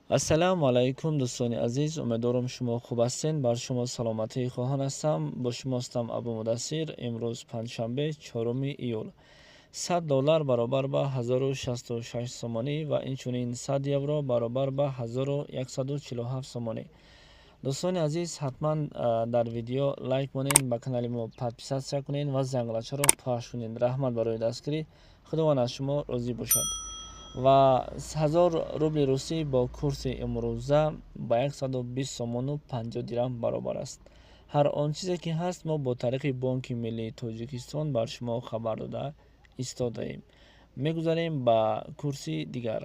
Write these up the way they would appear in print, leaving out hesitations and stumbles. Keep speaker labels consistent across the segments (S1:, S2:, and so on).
S1: ассалому алайкум дӯстони азиз, умедворам шумо хуб ҳастед. Бар шумо саломатии хоҳон ҳастам. Бо шумо ҳастам Абу Мудассир. Имрӯз панҷшанбе 4 июл. $100 баробар ба 1066 сомонӣ ва инчунин 100 евро баробар ба 1147 сомонӣ. дӯстони азиз, ҳатман дар видео лайк монед, ба канали мо подписатсия кунед ва занглачаро пахш кунед. раҳмат барои дастгирӣ. худованд аз шумо розӣ бошад. ва 1000 рубли русӣ бо курси имрӯза ба 120 сомону 50 дирам баробар аст. ҳар он чизе ки ҳаст мо бо тариқи Бонки Миллии Тоҷикистон бар шумо хабар дода истодаем. мегузарем ба курси дигар.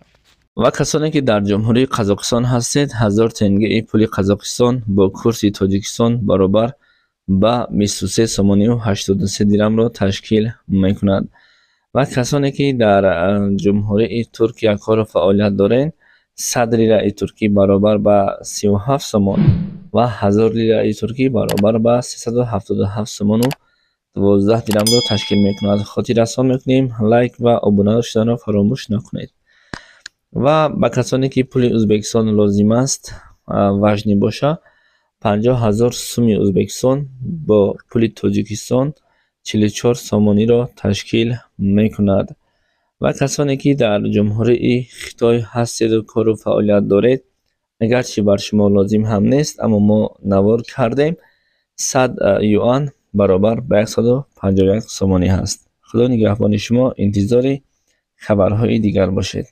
S1: ва касоне ки дар ҷумҳурии Қазоқистон ҳастед, 1000 тенгаи пули Қазоқистон бо курси Тоҷикистон баробар ба 23 сомонию 83 дирамро ташкил мекунад. ва касоне ки дар ҷумҳурии Туркия кору фаъолият доранд, 100 лираи туркӣ баробар ба 37 сомон ва 1000 лираи туркӣ баробар ба 377 сомону 12 дирамро ташкил мекунад. хотиррасон мекунем лайк ва обуна шуданро фаромӯш накунед. ва ба касоне ки пули Ӯзбекистон лозим аст важни боша, 50000 сумми Ӯзбекистон бо пули Тоҷикистон 44 сомониро ташкил мекунад. ва касоне ки дар ҷумҳурии Хитой ҳастеду кору фаъолият доред, агарчи бар шумо лозим ҳам нест, аммо мо навор кардем, 100 юан баробар ба 151 сомонӣ ҳаст. худо нигаҳбони шумо. интизори хабарҳои дигар бошед.